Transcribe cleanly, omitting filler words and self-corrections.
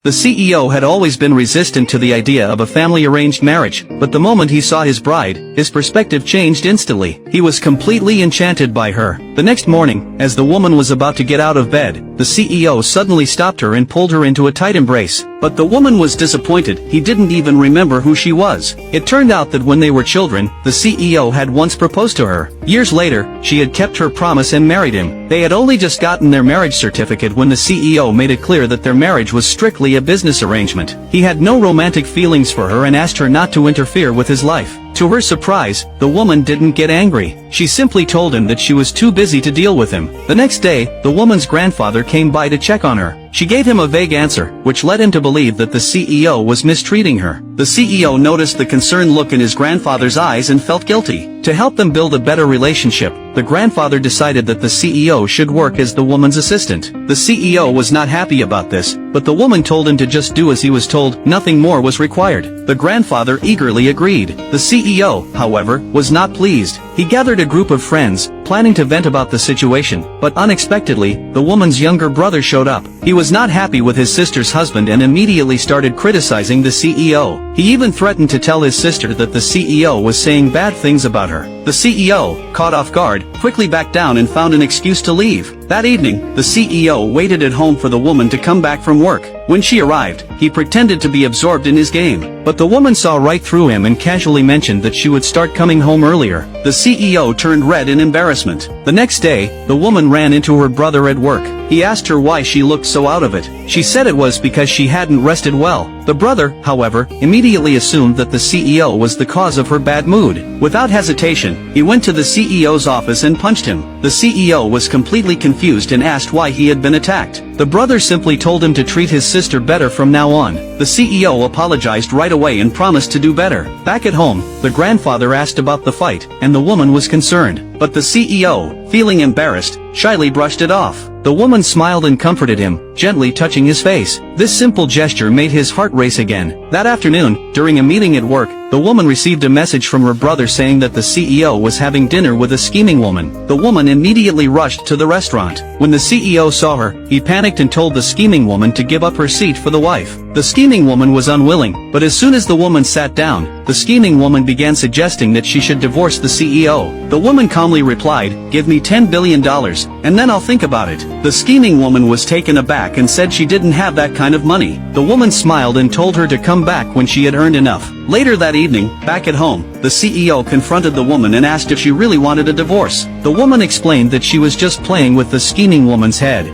The CEO had always been resistant to the idea of a family-arranged marriage, but the moment he saw his bride, his perspective changed instantly. He was completely enchanted by her. The next morning, as the woman was about to get out of bed, the CEO suddenly stopped her and pulled her into a tight embrace. But the woman was disappointed. He didn't even remember who she was. It turned out that when they were children, the CEO had once proposed to her. Years later, she had kept her promise and married him. They had only just gotten their marriage certificate when the CEO made it clear that their marriage was strictly a business arrangement. He had no romantic feelings for her and asked her not to interfere with his life. To her surprise, the woman didn't get angry. She simply told him that she was too busy to deal with him. The next day, the woman's grandfather came by to check on her. She gave him a vague answer, which led him to believe that the CEO was mistreating her. The CEO noticed the concerned look in his grandfather's eyes and felt guilty. To help them build a better relationship, the grandfather decided that the CEO should work as the woman's assistant. The CEO was not happy about this, but the woman told him to just do as he was told. Nothing more was required. The grandfather eagerly agreed. The CEO, however, was not pleased. He gathered a group of friends, planning to vent about the situation, but unexpectedly, the woman's younger brother showed up. He was not happy with his sister's husband and immediately started criticizing the CEO. He even threatened to tell his sister that the CEO was saying bad things about her. The CEO, caught off guard, quickly backed down and found an excuse to leave. That evening, the CEO waited at home for the woman to come back from work. When she arrived, he pretended to be absorbed in his game. But the woman saw right through him and casually mentioned that she would start coming home earlier. The CEO turned red in embarrassment. The next day, the woman ran into her brother at work. He asked her why she looked so out of it. She said it was because she hadn't rested well. The brother, however, immediately assumed that the CEO was the cause of her bad mood. Without hesitation, he went to the CEO's office and punched him. The CEO was completely confused and asked why he had been attacked. The brother simply told him to treat his sister better from now on. The CEO apologized right away and promised to do better. Back at home, the grandfather asked about the fight, and the woman was concerned. But the CEO, feeling embarrassed, shyly brushed it off. The woman smiled and comforted him, gently touching his face. This simple gesture made his heart race again. That afternoon, during a meeting at work, the woman received a message from her brother saying that the CEO was having dinner with a scheming woman. The woman immediately rushed to the restaurant. When the CEO saw her, he panicked and told the scheming woman to give up her seat for the wife. The scheming woman was unwilling, but as soon as the woman sat down, the scheming woman began suggesting that she should divorce the CEO. The woman calmly replied, "Give me $10 billion, and then I'll think about it." The scheming woman was taken aback and said she didn't have that kind of money. The woman smiled and told her to come back when she had earned enough. Later that evening, back at home, the CEO confronted the woman and asked if she really wanted a divorce. The woman explained that she was just playing with the scheming woman's head.